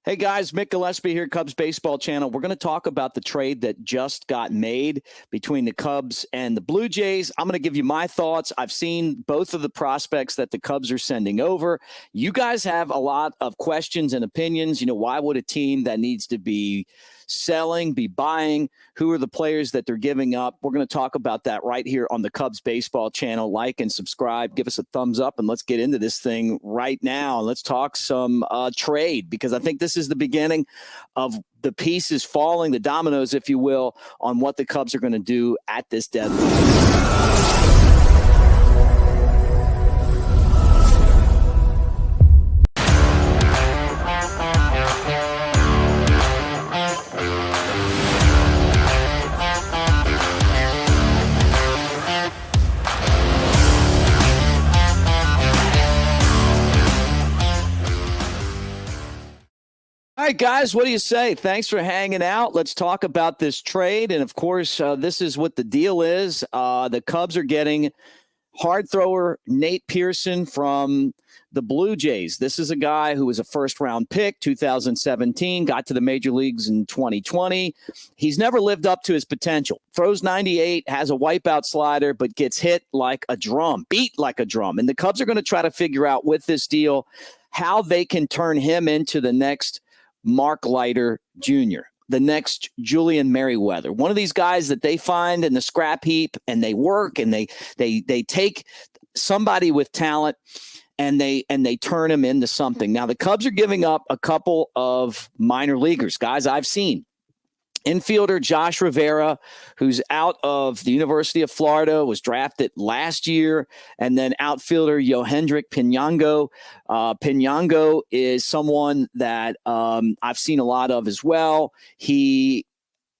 Hey guys, Mick Gillespie here, Cubs Baseball Channel. We're going to talk about the trade that just got made between the Cubs and the Blue Jays. I'm going to give you my thoughts. I've seen both of the prospects that the Cubs are sending over. You guys have a lot of questions and opinions. You know, why would a team that needs to be selling be buying? Who are the players that they're giving up? We're going to talk about that right here on the Cubs Baseball Channel. Like and subscribe. Give us a thumbs up, and let's get into this thing right now. And let's talk some trade, because I think this is the beginning of the pieces falling, the dominoes, if you will, on what the Cubs are going to do at this deadline. All right, guys, what do you say? Thanks for hanging out. Let's talk about this trade. And, of course, this is what the deal is. The Cubs are getting hard thrower Nate Pearson from the Blue Jays. This is a guy who was a first-round pick, 2017, got to the major leagues in 2020. He's never lived up to his potential. Throws 98, has a wipeout slider, but gets hit like a drum, beat like a drum. And the Cubs are going to try to figure out with this deal how they can turn him into the next Mark Leiter Jr., the next Julian Merriweather, one of these guys that they find in the scrap heap, and they work and they take somebody with talent and they turn him into something. Now the Cubs are giving up a couple of minor leaguers, guys I've seen. Infielder Josh Rivera, who's out of the University of Florida, was drafted last year. And then outfielder Yohendrick Pinango. Pinango is someone that I've seen a lot of as well. He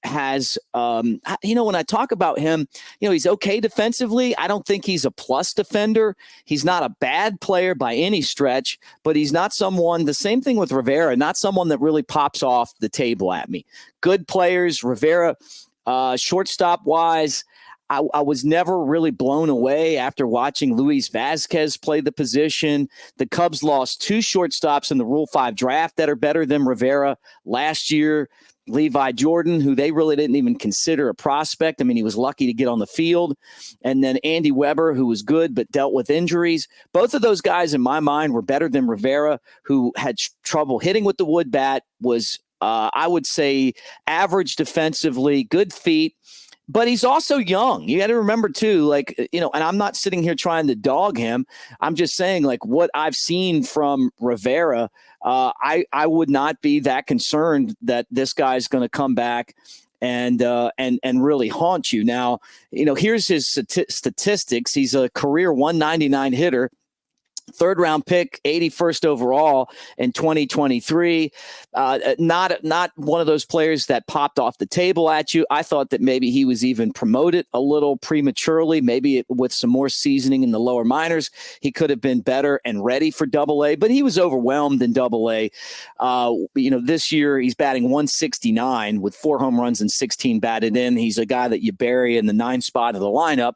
has, when I talk about him, he's okay defensively. I don't think he's a plus defender. He's not a bad player by any stretch, but he's not someone, the same thing with Rivera, not someone that really pops off the table at me. Good players, Rivera, shortstop wise, I was never really blown away after watching Luis Vazquez play the position. The Cubs lost two shortstops in the Rule 5 draft that are better than Rivera last year. Levi Jordan, who they really didn't even consider a prospect. I mean, he was lucky to get on the field. And then Andy Weber, who was good but dealt with injuries. Both of those guys, in my mind, were better than Rivera, who had trouble hitting with the wood bat, was, I would say, average defensively, good feet. But he's also young. You got to remember, too, and I'm not sitting here trying to dog him. I'm just saying, what I've seen from Rivera, I would not be that concerned that this guy's going to come back and really haunt you. Now, here's his statistics. He's a career 199 hitter. Third round pick, 81st overall in 2023. Not one of those players that popped off the table at you. I thought that maybe he was even promoted a little prematurely, maybe with some more seasoning in the lower minors. He could have been better and ready for Double-A, but he was overwhelmed in Double-A. This year he's batting 169 with 4 home runs and 16 batted in. He's a guy that you bury in the 9th spot of the lineup.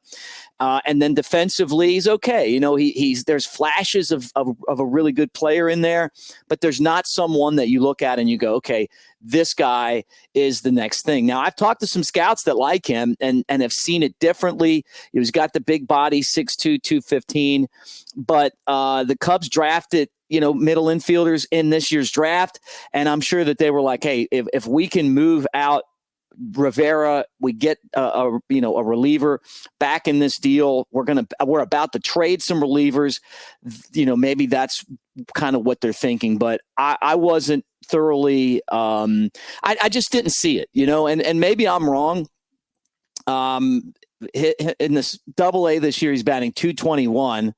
And then defensively, he's okay. There's flashes of a really good player in there, but there's not someone that you look at and you go, okay, this guy is the next thing. Now, I've talked to some scouts that like him and have seen it differently. He's got the big body, 6'2", 215, but the Cubs drafted middle infielders in this year's draft, and I'm sure that they were like, hey, if we can move out Rivera, we get a reliever back in this deal. We're about to trade some relievers. Maybe that's kind of what they're thinking, but I wasn't thoroughly. I just didn't see it, and maybe I'm wrong. In this Double-A this year, he's batting 221.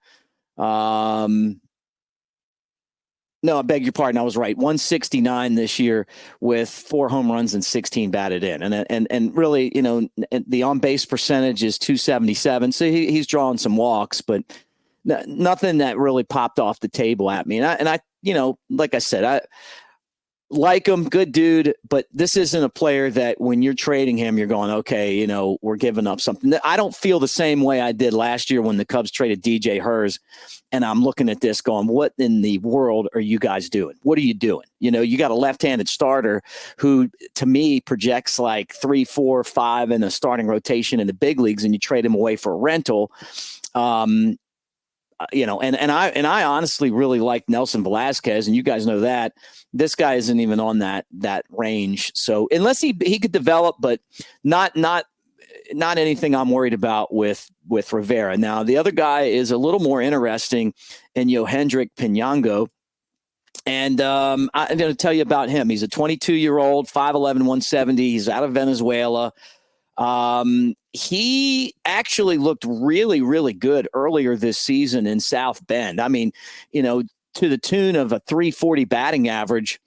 No, I beg your pardon. I was right. 169 this year with 4 home runs and 16 batted in. And really, the on-base percentage is 277. So he's drawing some walks, but nothing that really popped off the table at me. And I like I said, like him, good dude, but this isn't a player that when you're trading him, you're going, okay, we're giving up something. I don't feel the same way I did last year when the Cubs traded DJ Hers, and I'm looking at this going, what in the world are you guys doing? What are you doing? You got a left-handed starter who, to me, projects like 3, 4, 5 in a starting rotation in the big leagues, and you trade him away for a rental. And I honestly really like Nelson Velasquez, and you guys know that this guy isn't even on that range. So unless he could develop, but not anything I'm worried about with Rivera. Now the other guy is a little more interesting in Yohendrick Pinango. And I'm going to tell you about him. He's a 22-year-old, 5'11", 170. He's out of Venezuela. He actually looked really, really good earlier this season in South Bend. I mean, to the tune of a 340 batting average,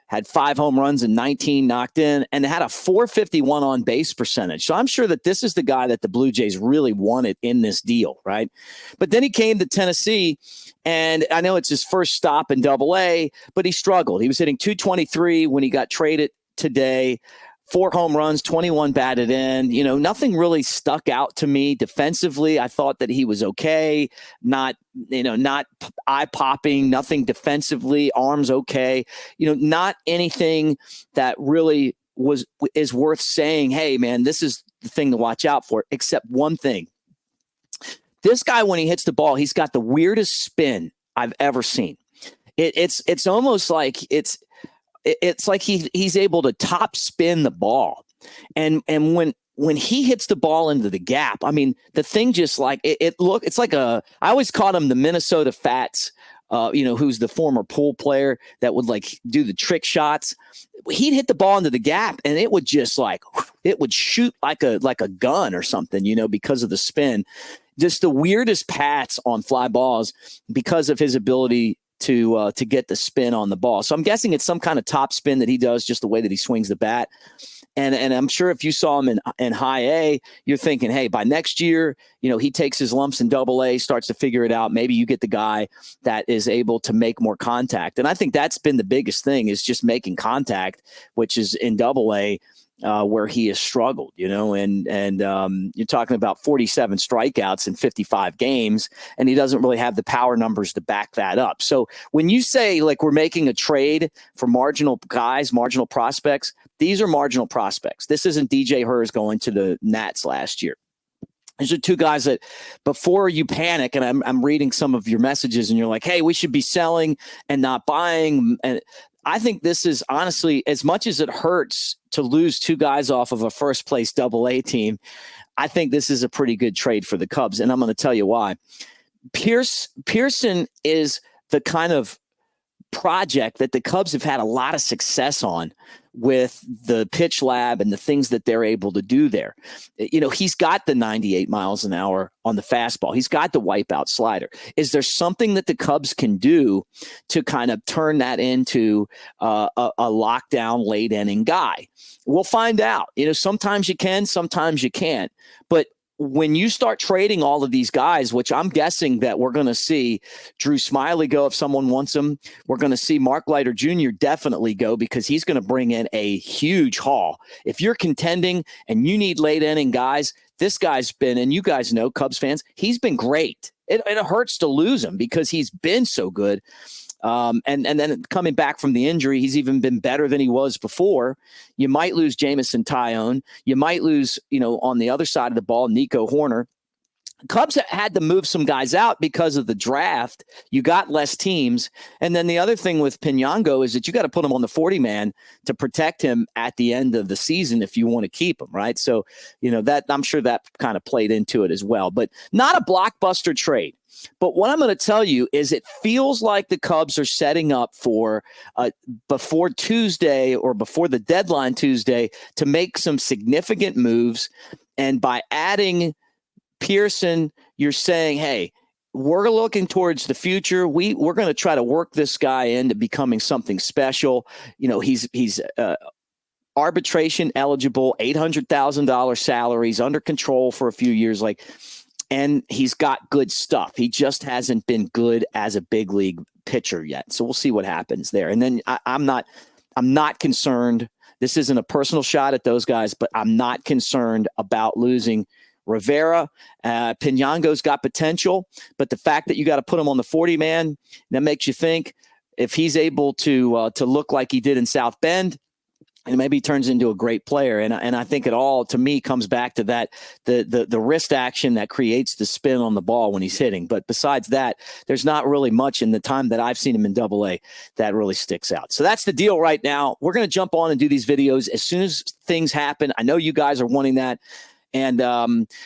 had 5 home runs and 19 knocked in, and had a 451 on base percentage. So I'm sure that this is the guy that the Blue Jays really wanted in this deal, right? But then he came to Tennessee, and I know it's his first stop in Double-A, but he struggled. He was hitting 223 when he got traded today. 4 home runs, 21 batted in. Nothing really stuck out to me defensively. I thought that he was okay, not eye-popping, nothing defensively, arms okay. Not anything that really is worth saying, hey, man, this is the thing to watch out for, except one thing. This guy, when he hits the ball, he's got the weirdest spin I've ever seen. It's almost like it's like he's able to top spin the ball. And when he hits the ball into the gap, I mean, the thing just like it's like I always called him the Minnesota Fats, who's the former pool player that would like do the trick shots. He'd hit the ball into the gap and it would just it would shoot like a gun or something, because of the spin. Just the weirdest pats on fly balls because of his ability to get the spin on the ball. So I'm guessing it's some kind of top spin that he does, just the way that he swings the bat. And I'm sure if you saw him in high A, you're thinking, hey, by next year, he takes his lumps in Double-A, starts to figure it out. Maybe you get the guy that is able to make more contact. And I think that's been the biggest thing, is just making contact, which is in Double-A, where he has struggled, and you're talking about 47 strikeouts in 55 games, and he doesn't really have the power numbers to back that up. So when you say like we're making a trade for marginal guys, marginal prospects, these are marginal prospects. This isn't DJ Hers going to the Nats last year. These are 2 guys that before you panic, and I'm reading some of your messages and you're like, hey, we should be selling and not buying. And I think this is honestly, as much as it hurts to lose 2 guys off of a first place Double-A team, I think this is a pretty good trade for the Cubs. And I'm going to tell you why. Pearson is the kind of project that the Cubs have had a lot of success on with the pitch lab and the things that they're able to do there. He's got the 98 miles an hour on the fastball. He's got the wipeout slider. Is there something that the Cubs can do to kind of turn that into a lockdown late inning guy? We'll find out. Sometimes you can, sometimes you can't. But when you start trading all of these guys, which I'm guessing that we're going to see Drew Smiley go if someone wants him, we're going to see Mark Leiter Jr. definitely go because he's going to bring in a huge haul. If you're contending and you need late inning guys, this guy's been, and you guys know, Cubs fans, he's been great. It hurts to lose him because he's been so good. And then coming back from the injury, he's even been better than he was before. You might lose Jamison Tyone. You might lose, on the other side of the ball, Nico Horner. Cubs had to move some guys out because of the draft. You got less teams. And then the other thing with Pinango is that you got to put him on the 40-man to protect him at the end of the season if you want to keep him, right? So, that I'm sure that kind of played into it as well. But not a blockbuster trade. But what I'm going to tell you is it feels like the Cubs are setting up for before Tuesday or before the deadline Tuesday to make some significant moves. And by adding Pearson, you're saying, hey, we're looking towards the future. We're going to try to work this guy into becoming something special. He's arbitration eligible, $800,000 salaries under control for a few years. And he's got good stuff. He just hasn't been good as a big league pitcher yet. So we'll see what happens there. And then I'm not I'm not concerned. This isn't a personal shot at those guys, but I'm not concerned about losing Rivera. Pinango's got potential, but the fact that you got to put him on the 40-man, that makes you think if he's able to look like he did in South Bend, and maybe he turns into a great player. And I think it all, to me, comes back to that, the wrist action that creates the spin on the ball when he's hitting. But besides that, there's not really much in the time that I've seen him in AA that really sticks out. So that's the deal right now. We're going to jump on and do these videos as soon as things happen. I know you guys are wanting that. And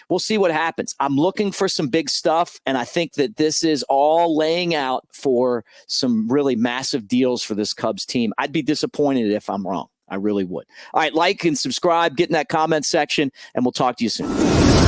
we'll see what happens. I'm looking for some big stuff, and I think that this is all laying out for some really massive deals for this Cubs team. I'd be disappointed if I'm wrong. I really would. All right, like and subscribe, get in that comment section, and we'll talk to you soon.